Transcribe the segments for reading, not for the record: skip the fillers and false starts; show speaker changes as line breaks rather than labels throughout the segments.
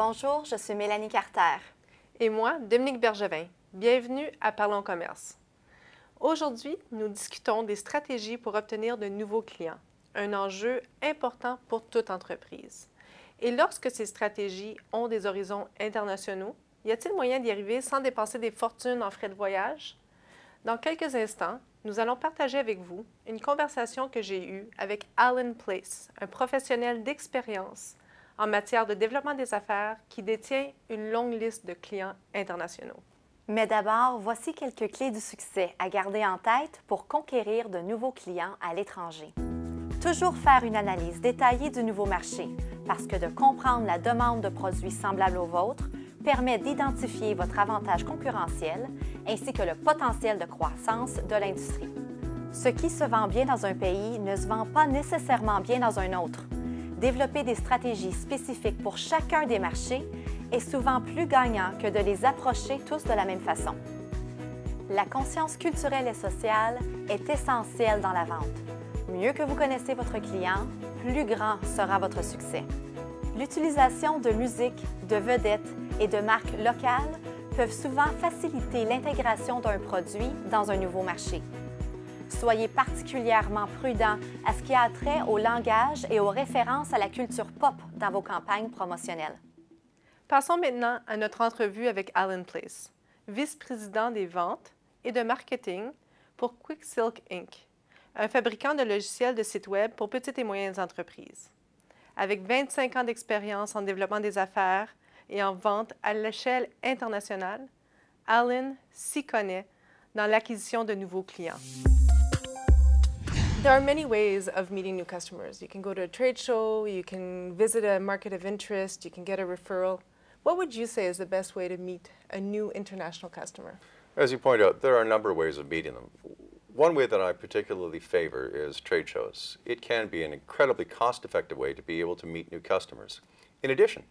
Bonjour, je suis Mélanie Carter.
Et moi, Dominique Bergevin. Bienvenue à Parlons commerce. Aujourd'hui, nous discutons des stratégies pour obtenir de nouveaux clients, un enjeu important pour toute entreprise. Et lorsque ces stratégies ont des horizons internationaux, y a-t-il moyen d'y arriver sans dépenser des fortunes en frais de voyage? Dans quelques instants, nous allons partager avec vous une conversation que j'ai eue avec Alan Place, un professionnel d'expérience en matière de développement des affaires qui détient une longue liste de clients internationaux.
Mais d'abord, voici quelques clés du succès à garder en tête pour conquérir de nouveaux clients à l'étranger. Toujours faire une analyse détaillée du nouveau marché, parce que de comprendre la demande de produits semblables aux vôtres permet d'identifier votre avantage concurrentiel ainsi que le potentiel de croissance de l'industrie. Ce qui se vend bien dans un pays ne se vend pas nécessairement bien dans un autre. Développer des stratégies spécifiques pour chacun des marchés est souvent plus gagnant que de les approcher tous de la même façon. La conscience culturelle et sociale est essentielle dans la vente. Mieux que vous connaissez votre client, plus grand sera votre succès. L'utilisation de musique, de vedettes et de marques locales peuvent souvent faciliter l'intégration d'un produit dans un nouveau marché. Soyez particulièrement prudent à ce qui a trait au langage et aux références à la culture pop dans vos campagnes promotionnelles.
Passons maintenant à notre entrevue avec Alan Place, vice-président des ventes et de marketing pour Quicksilk Inc., un fabricant de logiciels de sites Web pour petites et moyennes entreprises. Avec 25 ans d'expérience en développement des affaires et en vente à l'échelle internationale, Alan s'y connaît dans l'acquisition de nouveaux clients. There are many ways of meeting new customers. You can go to a trade show, you can visit a market of interest, you can get a referral. What would you say is the best way to meet a new international customer?
As you point out, there are a number of ways of meeting them. One way that I particularly favor is trade shows. It can be an incredibly cost-effective way to be able to meet new customers. In addition,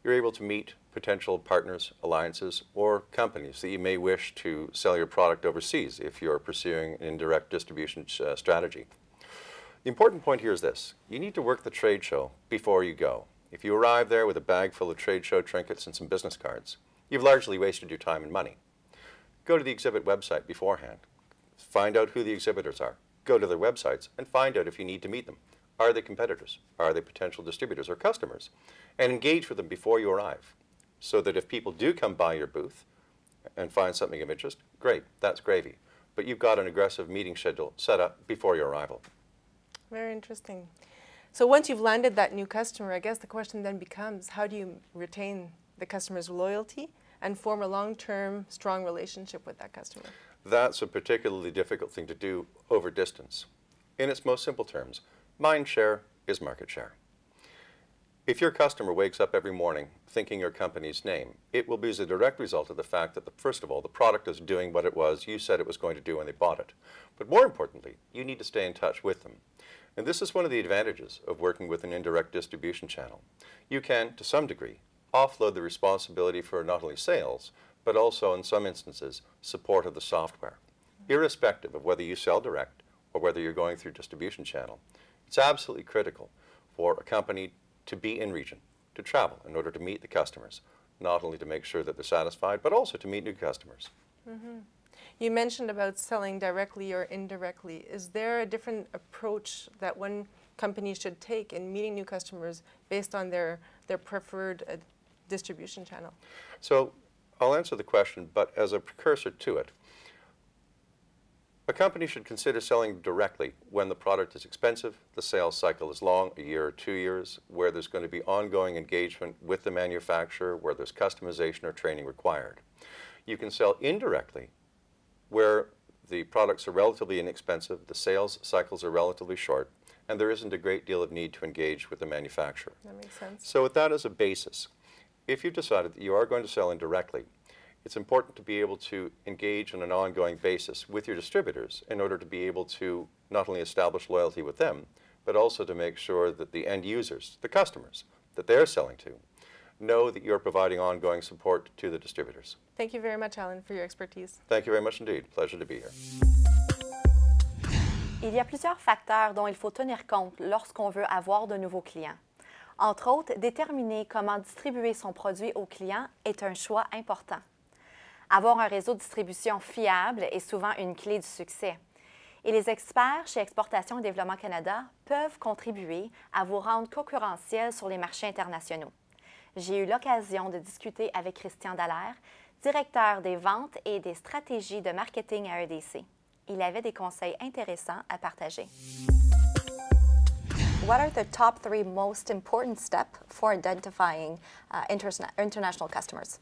you're able to meet potential partners, alliances, or companies that you may wish to sell your product overseas if you're pursuing an indirect distribution strategy. The important point here is this. You need to work the trade show before you go. If you arrive there with a bag full of trade show trinkets and some business cards, you've largely wasted your time and money. Go to the exhibit website beforehand. Find out who the exhibitors are. Go to their websites and find out if you need to meet them. Are they competitors? Are they potential distributors or customers? And engage with them before you arrive, so that if people do come by your booth and find something of interest, great, that's gravy. But you've got an aggressive meeting schedule set up before your arrival.
Very interesting. So once you've landed that new customer, I guess the question then becomes, how do you retain the customer's loyalty and form a long-term, strong relationship with that customer?
That's a particularly difficult thing to do over distance. In its most simple terms, mind share is market share. If your customer wakes up every morning thinking your company's name, it will be as a direct result of the fact that, first of all, the product is doing what it was you said it was going to do when they bought it. But more importantly, you need to stay in touch with them. And this is one of the advantages of working with an indirect distribution channel. You can, to some degree, offload the responsibility for not only sales, but also, in some instances, support of the software. Irrespective of whether you sell direct or whether you're going through distribution channel, it's absolutely critical for a company to be in region, to travel in order to meet the customers, not only to make sure that they're satisfied, but also to meet new customers.
Mm-hmm. You mentioned about selling directly or indirectly. Is there a different approach that one company should take in meeting new customers based on their preferred distribution channel?
So I'll answer the question, but as a precursor to it, a company should consider selling directly when the product is expensive, the sales cycle is long, a year or 2 years, where there's going to be ongoing engagement with the manufacturer, where there's customization or training required. You can sell indirectly where the products are relatively inexpensive, the sales cycles are relatively short, and there isn't a great deal of need to engage with the manufacturer.
That makes sense.
So with that as a basis, if you've decided that you are going to sell indirectly, it's important to be able to engage on an ongoing basis with your distributors in order to be able to not only establish loyalty with them, but also to make sure that the end users, the customers that they're selling to, know that you're providing ongoing support to the distributors.
Thank you very much, Alan, for your expertise.
Thank you very much indeed. Pleasure to be here.
Il y a plusieurs facteurs dont il faut tenir compte lorsqu'on veut avoir de nouveaux clients. Entre autres, déterminer comment distribuer son produit aux clients est un choix important. Avoir un réseau de distribution fiable est souvent une clé du succès. Et les experts chez Exportation et développement Canada peuvent contribuer à vous rendre concurrentiel sur les marchés internationaux. J'ai eu l'occasion de discuter avec Christian Dallaire, directeur des ventes et des stratégies de marketing à EDC. Il avait des conseils intéressants à partager. What are the top 3 most important steps for identifying international customers?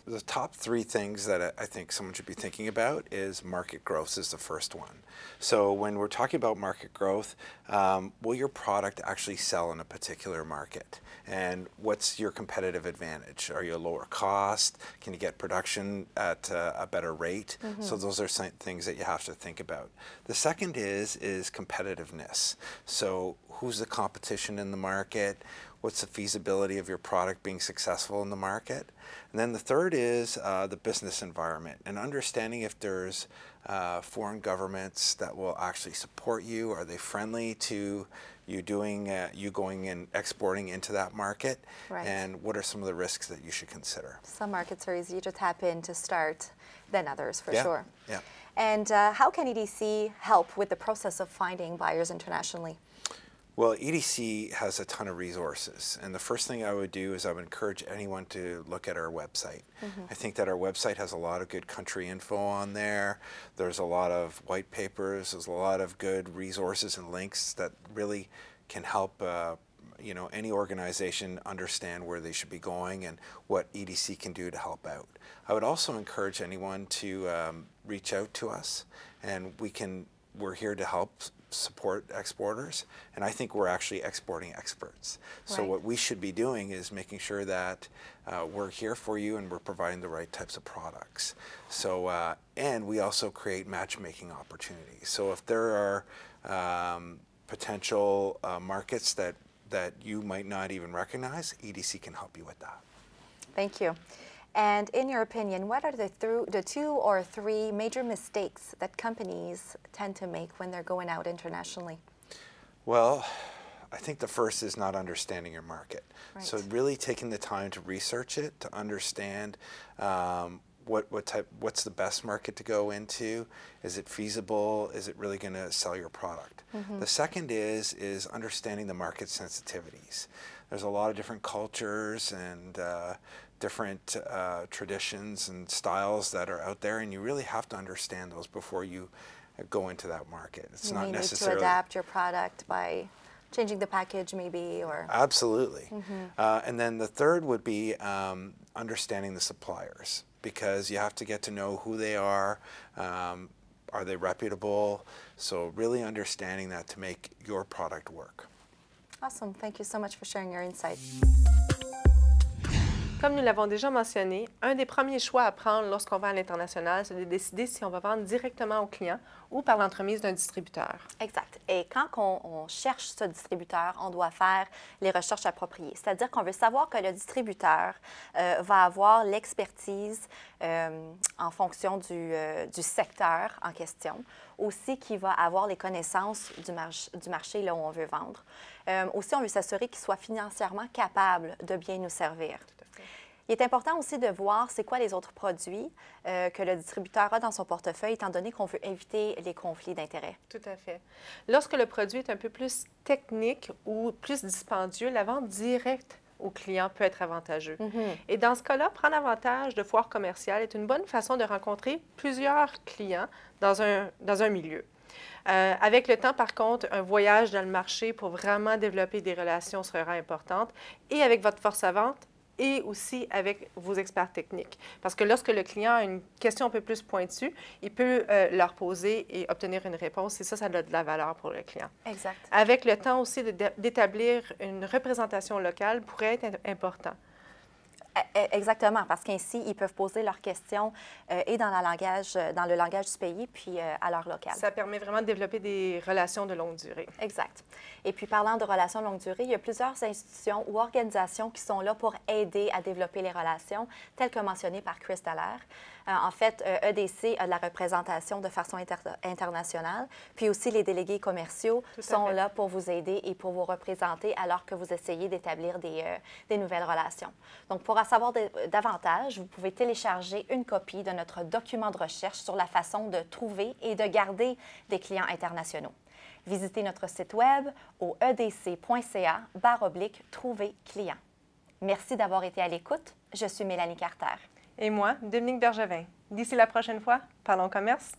The top 3 things that I think someone should be thinking about is market growth is the first one. So when we're talking about market growth, will your product actually sell in a particular market? And what's your competitive advantage? Are you a lower cost? Can you get production at a better rate? So those are some things that you have to think about. The second is competitiveness. So who's the competition in the market? What's the feasibility of your product being successful in the market? And then the third is the business environment and understanding if there's foreign governments that will actually support you. Are they friendly to you going and exporting into that market?
Right.
And what are some of the risks that you should consider?
Some markets are easier to tap in to start than others, for
Yeah,
sure.
yeah.
And how can EDC help with the process of finding buyers internationally?
Well, EDC has a ton of resources, and the first thing I would do is I would encourage anyone to look at our website. I think that our website has a lot of good country info on there. There's a lot of white papers. There's a lot of good resources and links that really can help any organization understand where they should be going and what EDC can do to help out. I would also encourage anyone to reach out to us, and we're here to help support exporters, and I think we're actually exporting experts. So
Right.
what we should be doing is making sure that we're here for you and we're providing the right types of products. So and we also create matchmaking opportunities. So if there are potential markets that you might not even recognize, EDC can help you with that.
Thank you. And in your opinion, what are the 2 or 3 major mistakes that companies tend to make when they're going out internationally?
Well, I think the first is not understanding your market.
Right.
So really taking the time to research it, to understand what's the best market to go into. Is it feasible? Is it really going to sell your product? The second is understanding the market sensitivities. There's a lot of different cultures and different traditions and styles that are out there, and you really have to understand those before you go into that market. It's not necessarily...
You may need to adapt your product by changing the package maybe, or...
Absolutely. And then the third would be understanding the suppliers, because you have to get to know who they are they reputable? So really understanding that to make your product work.
Awesome. Thank you so much for sharing your insights.
Comme nous l'avons déjà mentionné, un des premiers choix à prendre lorsqu'on va à l'international, c'est de décider si on va vendre directement au client ou par l'entremise d'un distributeur.
Exact. Et quand on cherche ce distributeur, on doit faire les recherches appropriées. C'est-à-dire qu'on veut savoir que le distributeur va avoir l'expertise en fonction du secteur en question. Aussi qu'il va avoir les connaissances du marché là où on veut vendre. Aussi, on veut s'assurer qu'il soit financièrement capable de bien nous servir. Il est important aussi de voir c'est quoi les autres produits que le distributeur a dans son portefeuille, étant donné qu'on veut éviter les conflits d'intérêts.
Tout à fait. Lorsque le produit est un peu plus technique ou plus dispendieux, la vente directe au client peut être avantageux. Et dans ce cas-là, prendre avantage de foires commerciales est une bonne façon de rencontrer plusieurs clients dans un milieu. Avec le temps, par contre, un voyage dans le marché pour vraiment développer des relations sera importante, et avec votre force à vente, et aussi avec vos experts techniques. Parce que lorsque le client a une question un peu plus pointue, il peut leur poser et obtenir une réponse, et ça a de la valeur pour le client.
Exact.
Avec le temps aussi d'établir une représentation locale pourrait être important.
Exactement, parce qu'ainsi, ils peuvent poser leurs questions et dans le langage du pays, puis à l'heure locale.
Ça permet vraiment de développer des relations de longue durée.
Exact. Et puis, parlant de relations de longue durée, il y a plusieurs institutions ou organisations qui sont là pour aider à développer les relations, telles que mentionnées par Chris Dallaire. En fait, EDC a de la représentation de façon internationale, puis aussi les délégués commerciaux sont là pour vous aider et pour vous représenter alors que vous essayez d'établir des nouvelles relations. Donc, pour en savoir davantage, vous pouvez télécharger une copie de notre document de recherche sur la façon de trouver et de garder des clients internationaux. Visitez notre site web au edc.ca/trouver client. Merci d'avoir été à l'écoute. Je suis Mélanie Carter.
Et moi, Dominique Bergevin. D'ici la prochaine fois, parlons commerce.